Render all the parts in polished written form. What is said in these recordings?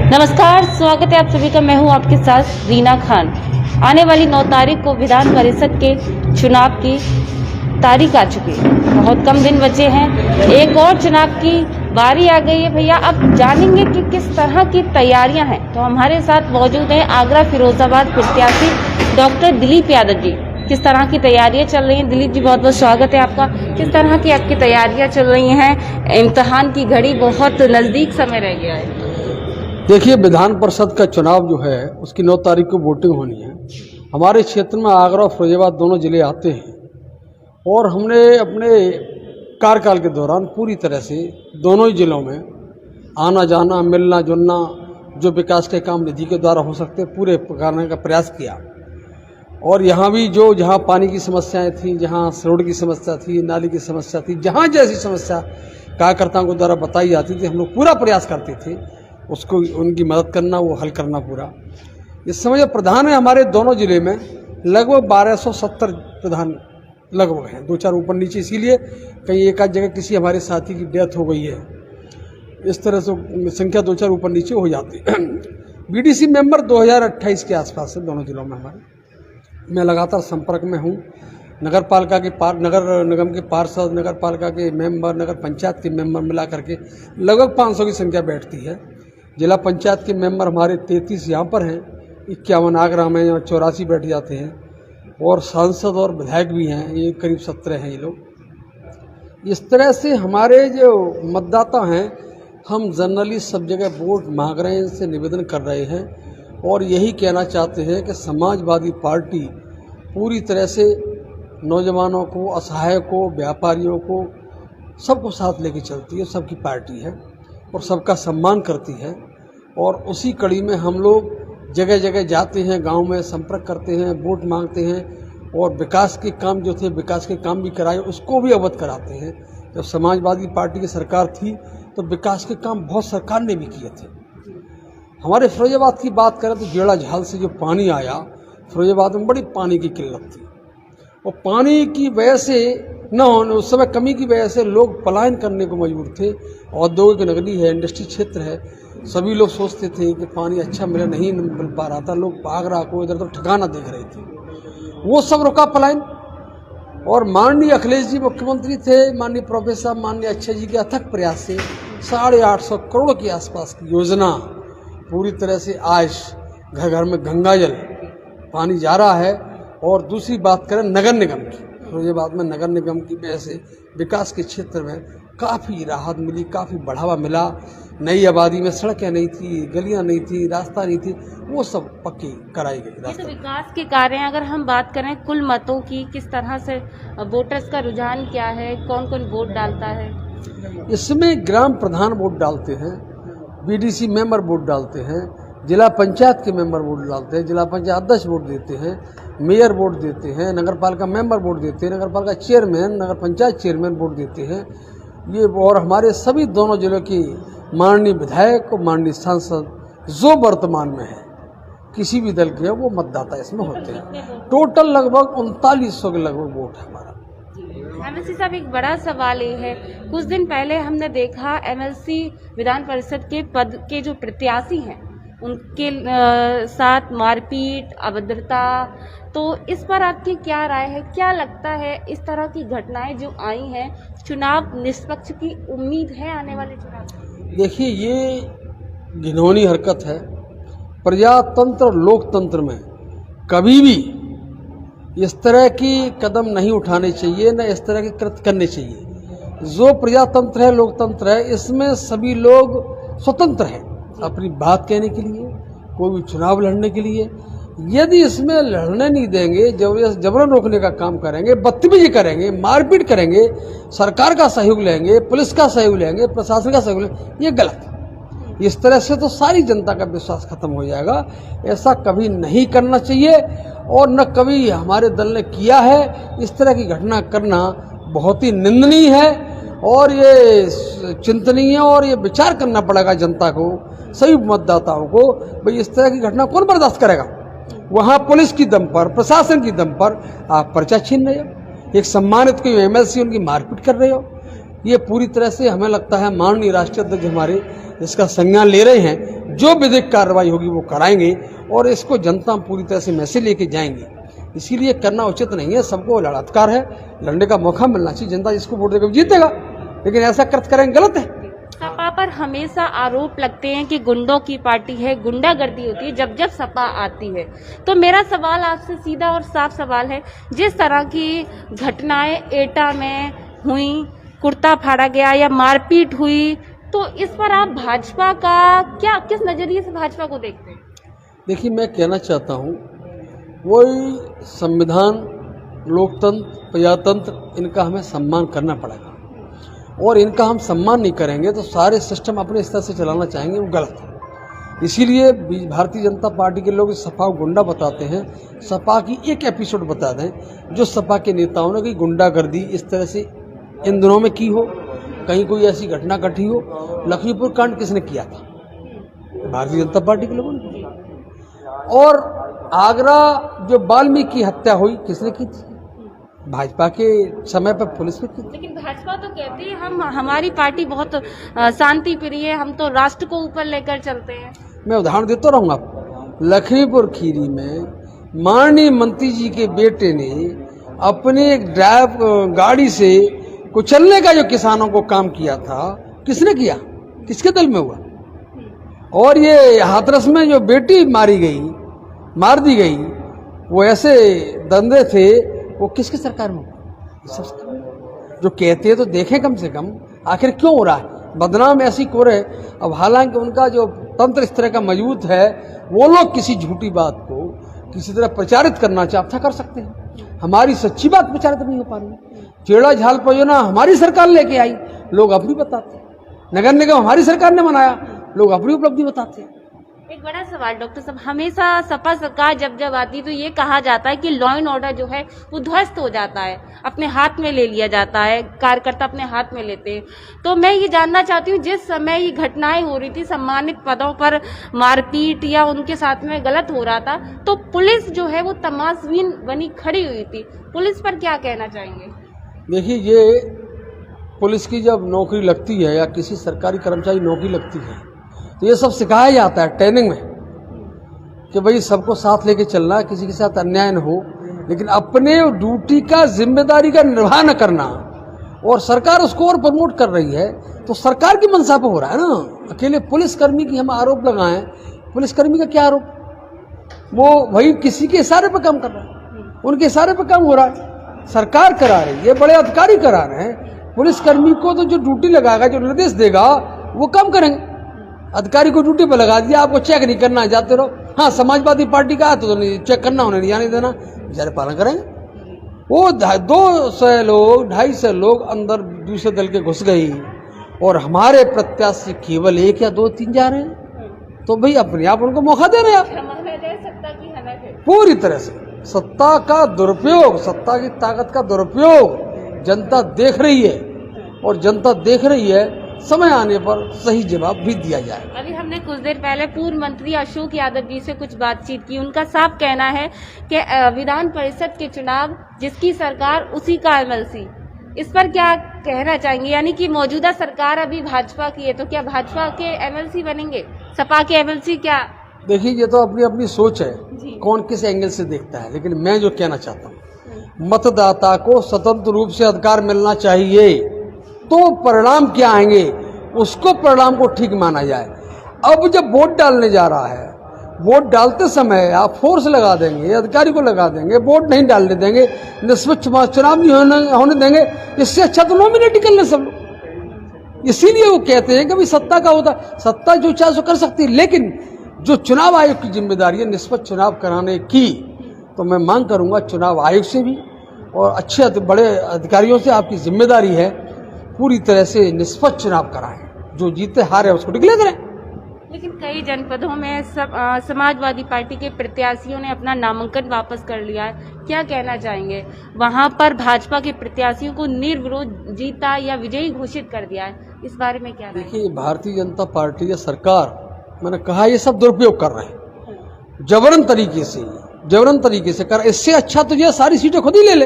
नमस्कार, स्वागत है आप सभी का। मैं हूं आपके साथ रीना खान। आने वाली 9 तारीख को विधान परिषद के चुनाव की तारीख आ चुकी है। बहुत कम दिन बचे हैं, एक और चुनाव की बारी आ गई है भैया। अब जानेंगे कि किस तरह की तैयारियां हैं। तो हमारे साथ मौजूद हैं आगरा फिरोजाबाद प्रत्याशी डॉक्टर दिलीप यादव जी। किस तरह की तैयारियां चल रही हैं? दिलीप जी, बहुत बहुत स्वागत है आपका। किस तरह की आपकी तैयारियां चल रही हैं? इम्तिहान की घड़ी बहुत नज़दीक समय रह गया है। देखिए, विधान परिषद का चुनाव जो है उसकी 9 तारीख को वोटिंग होनी है। हमारे क्षेत्र में आगरा और फिरोजाबाद दोनों जिले आते हैं और हमने अपने कार्यकाल के दौरान पूरी तरह से दोनों ही जिलों में आना जाना, मिलना जुलना, जो विकास के काम निधि के द्वारा हो सकते पूरे करने का प्रयास किया। और यहाँ भी जो जहाँ पानी की समस्याएं थी, जहाँ रोड की समस्या थी, नाली की समस्या थी, जहाँ जैसी समस्या कार्यकर्ताओं के द्वारा बताई जाती थी, हम लोग पूरा प्रयास करते थे उसको, उनकी मदद करना, वो हल करना पूरा। इस समय जो प्रधान है हमारे दोनों जिले में लगभग 1270 प्रधान लगभग हैं, 2-4 ऊपर नीचे, इसीलिए कहीं एक आध जगह किसी हमारे साथी की डेथ हो गई है, इस तरह से संख्या 2-4 ऊपर नीचे हो जाती है। बीडीसी मेंबर 2028 के आसपास है दोनों जिलों में हमारे। मैं लगातार संपर्क में हूँ। नगर पालिका के नगर निगम के पार्षद, नगर पालिका के मेंबर, नगर पंचायत के मेंबर मिला करके लगभग 500 की संख्या बैठती है। जिला पंचायत के मेंबर हमारे 33 यहाँ पर हैं, 51 आगरा में, यहाँ 84 बैठ जाते हैं। और सांसद और विधायक भी हैं, ये करीब 17 हैं ये लोग। इस तरह से हमारे जो मतदाता हैं, हम जनरली सब जगह वोट मांग रहे हैं, इनसे निवेदन कर रहे हैं और यही कहना चाहते हैं कि समाजवादी पार्टी पूरी तरह से नौजवानों को, असहाय को, व्यापारियों को, सबको साथ लेके चलती है, सबकी पार्टी है और सबका सम्मान करती है। और उसी कड़ी में हम लोग जगह जगह जाते हैं, गांव में संपर्क करते हैं, वोट मांगते हैं और विकास के काम जो थे, विकास के काम भी कराए, उसको भी अवगत कराते हैं। जब समाजवादी पार्टी की सरकार थी तो विकास के काम बहुत सरकार ने भी किए थे। हमारे फिरोजाबाद की बात करें तो जेड़ा झाल से जो पानी आया, फिरोजाबाद में बड़ी पानी की किल्लत थी और पानी की वजह से न होने, उस समय कमी की वजह से लोग पलायन करने को मजबूर थे। औद्योगिक नगरी है, इंडस्ट्री क्षेत्र है, सभी लोग सोचते थे कि पानी अच्छा मिले, नहीं मिल पा रहा था। लोग आगरा को इधर उधर ठिकाना देख रहे थे, वो सब रुका पलायन। और माननीय अखिलेश जी मुख्यमंत्री थे, माननीय प्रोफेसर, माननीय अक्षय जी के अथक प्रयास से 850 करोड़ के आसपास की योजना पूरी तरह से आज घर घर में गंगा जल पानी जा रहा है। और दूसरी बात करें नगर निगम की, फिरोजाबाद में नगर निगम की वजह से विकास के क्षेत्र में काफ़ी राहत मिली, काफ़ी बढ़ावा मिला। नई आबादी में सड़कें नहीं थी, गलियां नहीं थी, रास्ता नहीं थी, वो सब पक्की कराई गई। तो विकास के कार्य, अगर हम बात करें कुल मतों की, किस तरह से वोटर्स का रुझान क्या है, कौन कौन वोट डालता है? इसमें ग्राम प्रधान वोट डालते हैं, बीडीसी मेंबर वोट डालते हैं, जिला पंचायत के मेंबर वोट डालते हैं, जिला पंचायत अध्यक्ष वोट देते हैं, मेयर वोट देते हैं, नगर पालिका मेंबर वोट देते हैं, नगर पालिका चेयरमैन, नगर पंचायत चेयरमैन वोट देते हैं ये। और हमारे सभी दोनों जिलों की माननीय विधायक और माननीय सांसद जो वर्तमान में है, किसी भी दल के, वो मतदाता इसमें होते हैं। टोटल लगभग 3900 के लगभग वोट है हमारा। एमएलसी साहब, एक बड़ा सवाल ये है, कुछ दिन पहले हमने देखा एमएलसी विधान परिषद के पद के जो प्रत्याशी हैं उनके साथ मारपीट, अभद्रता, तो इस पर आपकी क्या राय है? क्या लगता है इस तरह की घटनाएं जो आई हैं, चुनाव निष्पक्ष की उम्मीद है आने वाले चुनाव? देखिए, ये घिनौनी हरकत है। प्रजातंत्र, लोकतंत्र में कभी भी इस तरह की कदम नहीं उठाने चाहिए, न इस तरह के कृत्य करने चाहिए। जो प्रजातंत्र है, लोकतंत्र है, इसमें सभी लोग स्वतंत्र हैं अपनी बात कहने के लिए, कोई भी चुनाव लड़ने के लिए। यदि इसमें लड़ने नहीं देंगे, जबरन रोकने का काम करेंगे, बदतमीजी करेंगे, मारपीट करेंगे, सरकार का सहयोग लेंगे, पुलिस का सहयोग लेंगे, प्रशासन का सहयोग लेंगे, ये गलत है। इस तरह से तो सारी जनता का विश्वास खत्म हो जाएगा। ऐसा कभी नहीं करना चाहिए और न कभी हमारे दल ने किया है। इस तरह की घटना करना बहुत ही निंदनीय है और ये चिंतनीय है और ये विचार करना पड़ेगा जनता को, सभी मतदाताओं को। भाई, इस तरह की घटना कौन बर्दाश्त करेगा? वहाँ पुलिस की दम पर, प्रशासन की दम पर आप पर्चा छीन रहे हो, एक सम्मानित कोई एमएलसी उनकी मारपीट कर रहे हो। ये पूरी तरह से हमें लगता है माननीय राष्ट्रीय अध्यक्ष हमारे इसका संज्ञान ले रहे हैं, जो विधिक कार्रवाई होगी वो कराएंगे और इसको जनता पूरी तरह से मैसेज लेके जाएंगे। इसीलिए करना उचित नहीं है। सबको लड़ात्कार है, लड़ने का मौका मिलना चाहिए। जनता जिसको वोट देकर जीतेगा, लेकिन ऐसा कर्त करेंगे गलत है। सपा पर हमेशा आरोप लगते हैं कि गुंडों की पार्टी है, गुंडागर्दी होती है जब जब सपा आती है। तो मेरा सवाल आपसे सीधा और साफ सवाल है, जिस तरह की घटनाएं एटा में हुई, कुर्ता फाड़ा गया या मारपीट हुई, तो इस पर आप भाजपा का क्या, किस नजरिए से भाजपा को देखते हैं? देखिए, मैं कहना चाहता हूँ, वही संविधान, लोकतंत्र, प्रजातंत्र, इनका हमें सम्मान करना पड़ेगा और इनका हम सम्मान नहीं करेंगे तो सारे सिस्टम अपने स्तर से चलाना चाहेंगे, वो गलत है। इसीलिए भारतीय जनता पार्टी के लोग सपा को गुंडा बताते हैं। सपा की एक एपिसोड बता दें जो सपा के नेताओं ने कि गुंडागर्दी इस तरह से इन दिनों में की हो, कहीं कोई ऐसी घटना घटी हो। लखीमपुर कांड किसने किया था? भारतीय जनता पार्टी के लोगों ने किया। और आगरा जो वाल्मीकि की हत्या हुई, किसने की थी? भाजपा के समय पर पुलिस ने की थी। लेकिन भाजपा तो कहती है हमारी पार्टी बहुत शांति प्रिय है, हम तो राष्ट्र को ऊपर लेकर चलते हैं। मैं उदाहरण देता रहूंगा आपको। लखीमपुर खीरी में माननीय मंत्री जी के बेटे ने अपने गाड़ी से कुचलने का जो किसानों को काम किया था, किसने किया? किसके दल में हुआ? और ये हाथरस में जो बेटी मार दी गई, वो ऐसे धंधे थे, वो किसकी सरकार में हुआ? जो कहते हैं तो देखें कम से कम आखिर क्यों हो रहा है। बदनाम ऐसी कोर है। अब हालांकि उनका जो तंत्र इस तरह का मजबूत है, वो लोग किसी झूठी बात को किसी तरह प्रचारित करना चाहता कर सकते हैं। हमारी सच्ची बात प्रचारित नहीं हो पा रही। चेड़ा झाल परियोजना हमारी सरकार लेके आई, लोग अपनी बताते हैं। नगर निगम हमारी सरकार ने बनाया, लोग अपनी उपलब्धि बताते हैं। एक बड़ा सवाल डॉक्टर साहब, हमेशा सपा सरकार जब जब आती तो ये कहा जाता है कि लॉ एंड ऑर्डर जो है वो ध्वस्त हो जाता है, अपने हाथ में ले लिया जाता है, कार्यकर्ता अपने हाथ में लेते हैं। तो मैं ये जानना चाहती हूँ, जिस समय ये घटनाएं हो रही थी, सम्मानित पदों पर मारपीट या उनके साथ में गलत हो रहा था, तो पुलिस जो है वो तमाशबीन बनी खड़ी हुई थी। पुलिस पर क्या कहना चाहेंगे? देखिए, ये पुलिस की जब नौकरी लगती है या किसी सरकारी कर्मचारी नौकरी लगती है तो ये सब सिखाया जाता है ट्रेनिंग में कि भाई सबको साथ लेके चलना, किसी के साथ अन्याय न हो, लेकिन अपने ड्यूटी का, जिम्मेदारी का निर्वाह न करना। और सरकार उसको और प्रमोट कर रही है तो सरकार की मंशा पे हो रहा है ना। अकेले पुलिसकर्मी की हम आरोप लगाएं, पुलिसकर्मी का क्या आरोप? वो वही किसी के इशारे पर काम कर रहा है, उनके इशारे पर काम हो रहा है। सरकार करा रही है, बड़े अधिकारी करा रहे हैं। पुलिसकर्मी को तो जो ड्यूटी लगाएगा, जो निर्देश देगा, वो काम करेंगे। अधिकारी को ड्यूटी पर लगा दिया, आपको चेक नहीं करना है, जाते रहो। हाँ, समाजवादी पार्टी का तो नहीं चेक करना, उन्हें नहीं जाने देना, बेचारे पालन करेंगे। वो 200 लोग, 250 लोग अंदर दूसरे दल के घुस गई और हमारे प्रत्याशी केवल 1 या 2 3 जा रहे हैं, तो भाई अपने आप उनको मौका दे रहे हैं आप। पूरी तरह से सत्ता का दुरुपयोग, सत्ता की ताकत का दुरुपयोग जनता देख रही है और जनता देख रही है। समय आने पर सही जवाब भी दिया जाए। अभी हमने कुछ देर पहले पूर्व मंत्री अशोक यादव जी से कुछ बातचीत की। उनका साफ कहना है कि विधान परिषद के चुनाव जिसकी सरकार उसी का एमएलसी। इस पर क्या कहना चाहेंगे? यानी कि मौजूदा सरकार अभी भाजपा की है, तो क्या भाजपा के एमएलसी बनेंगे, सपा के एमएलसी? क्या देखिए, ये तो अपनी अपनी सोच है, कौन किस एंगल से देखता है। लेकिन मैं जो कहना चाहता हूँ, मतदाता को स्वतंत्र रूप से अधिकार मिलना चाहिए, तो परिणाम क्या आएंगे उसको, परिणाम को ठीक माना जाए। अब जब वोट डालने जा रहा है, वोट डालते समय आप फोर्स लगा देंगे, अधिकारी को लगा देंगे, वोट नहीं डालने देंगे, निष्पक्ष चुनाव नहीं होने देंगे, इससे अच्छा तो नॉमिनेट कर ले सब लोग। इसीलिए वो कहते हैं कि भाई सत्ता का होता, सत्ता जो चाहे सो कर सकती है, लेकिन जो चुनाव आयोग की जिम्मेदारी है निष्पक्ष चुनाव कराने की, तो मैं मांग करूंगा चुनाव आयोग से भी और अच्छे बड़े अधिकारियों से आपकी जिम्मेदारी है, पूरी तरह से निष्पक्ष चुनाव कराएं, जो जीते हारे उसको डिक्लेयर करें। लेकिन कई जनपदों में समाजवादी पार्टी के प्रत्याशियों ने अपना नामांकन वापस कर लिया है, क्या कहना चाहेंगे? वहां पर भाजपा के प्रत्याशियों को निर्विरोध जीता या विजयी घोषित कर दिया है, इस बारे में क्या? देखिए, भारतीय जनता पार्टी या सरकार, मैंने कहा, ये सब दुरुपयोग कर रहे हैं, जबरन तरीके से कर। इससे अच्छा तो ये सारी सीटें खुद ही ले ले,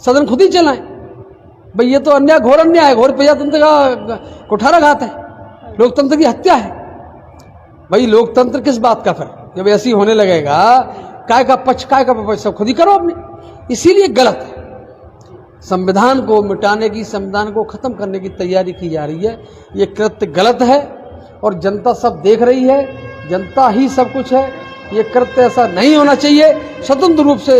सदन खुद ही चलाएं। भाई ये तो अन्याय, घोर अन्याय है, घोर प्रजातंत्र का कुठाराघात है, लोकतंत्र की हत्या है। भाई लोकतंत्र किस बात का फिर, जब ऐसी होने लगेगा काय का पक्ष काय का विपक्ष सब खुद ही करो अपने। इसीलिए गलत है, संविधान को मिटाने की, संविधान को खत्म करने की तैयारी की जा रही है। ये कृत्य गलत है और जनता सब देख रही है, जनता ही सब कुछ है। ये कृत्य ऐसा नहीं होना चाहिए। स्वतंत्र रूप से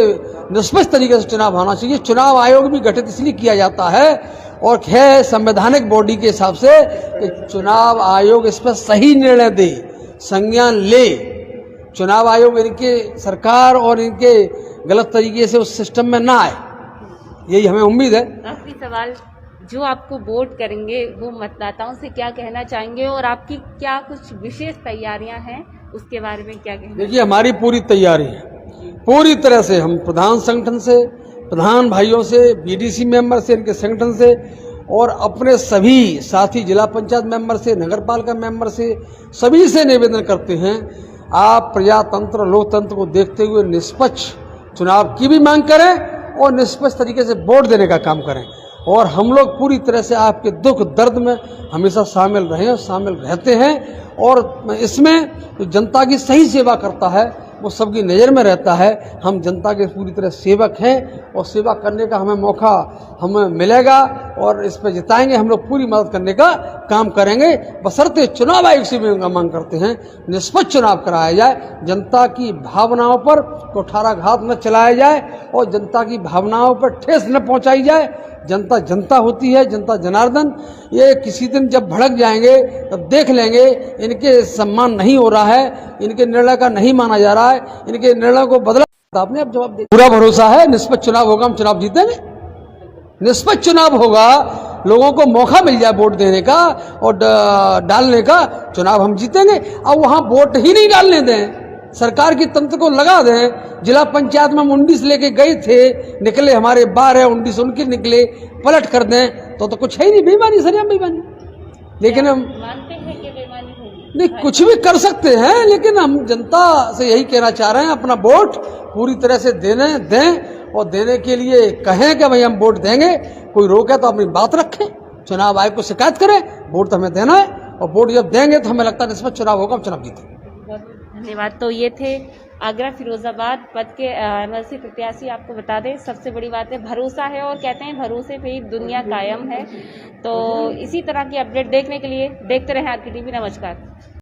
निष्पक्ष तरीके से चुनाव होना चाहिए। चुनाव आयोग भी गठित इसलिए किया जाता है और है संवैधानिक बॉडी के हिसाब से कि चुनाव आयोग इस पर सही निर्णय दे, संज्ञान ले। चुनाव आयोग इनके सरकार और इनके गलत तरीके से उस सिस्टम में ना आए, यही हमें उम्मीद है। आखिरी सवाल, जो आपको वोट करेंगे वो मतदाताओं से क्या कहना चाहेंगे और आपकी क्या कुछ विशेष तैयारियां हैं, उसके बारे में क्या कहना? देखिए, हमारी पूरी तैयारी है, पूरी तरह से। हम प्रधान संगठन से, प्रधान भाइयों से, बीडीसी मेंबर से, इनके संगठन से और अपने सभी साथी जिला पंचायत मेंबर से, नगर पालिका मेंबर से, सभी से निवेदन करते हैं, आप प्रजातंत्र लोकतंत्र को देखते हुए निष्पक्ष चुनाव की भी मांग करें और निष्पक्ष तरीके से वोट देने का काम करें। और हम लोग पूरी तरह से आपके दुख दर्द में हमेशा शामिल रहे और शामिल रहते हैं। और इसमें जो जनता की सही सेवा करता है वो सबकी नज़र में रहता है। हम जनता के पूरी तरह सेवक हैं और सेवा करने का हमें मौका हमें मिलेगा और इस पर जिताएंगे। हम लोग पूरी मदद करने का काम करेंगे, बशर्ते चुनाव आयोग से भी मांग करते हैं निष्पक्ष चुनाव कराया जाए, जनता की भावनाओं पर कुठाराघात न चलाया जाए और जनता की भावनाओं पर ठेस न पहुंचाई जाए। जनता जनता होती है, जनता जनार्दन। ये किसी दिन जब भड़क जाएंगे तब देख लेंगे इनके सम्मान नहीं हो रहा है, इनके निर्णय का नहीं माना जा रहा है, इनके निर्णय को बदला। आपने अब जवाब दिया। पूरा भरोसा है निष्पक्ष चुनाव होगा, हम चुनाव जीतेंगे। निष्पक्ष चुनाव होगा, लोगों को मौका मिल जाए वोट देने का और डालने का, चुनाव हम जीतेंगे। अब वहां वोट ही नहीं डालने दें, सरकार की तंत्र को लगा दें। जिला पंचायत में हम 19 लेके गए थे, निकले हमारे 12, 19 उनके निकले, पलट कर दें तो कुछ है ही नहीं। बेईमानी, सरिया बेईमानी। लेकिन हम मानते हैं कि बेईमानी होगी? नहीं, कुछ भी कर सकते हैं, लेकिन हम जनता से यही कहना चाह रहे हैं, अपना वोट पूरी तरह से दें और देने के लिए कहें कि भाई हम वोट देंगे। कोई रोके तो अपनी बात रखें, चुनाव आयोग को शिकायत करें। वोट तो हमें देना है और वोट जब देंगे तो हमें लगता है निष्पक्ष चुनाव होगा, हम चुनाव जीतेंगे। धन्यवाद। तो ये थे आगरा फिरोजाबाद पद के एमएलसी प्रत्याशी। आपको बता दें, सबसे बड़ी बात है भरोसा है और कहते हैं भरोसे पे ही दुनिया कायम है। तो इसी तरह की अपडेट देखने के लिए देखते रहें आरके टीवी। नमस्कार।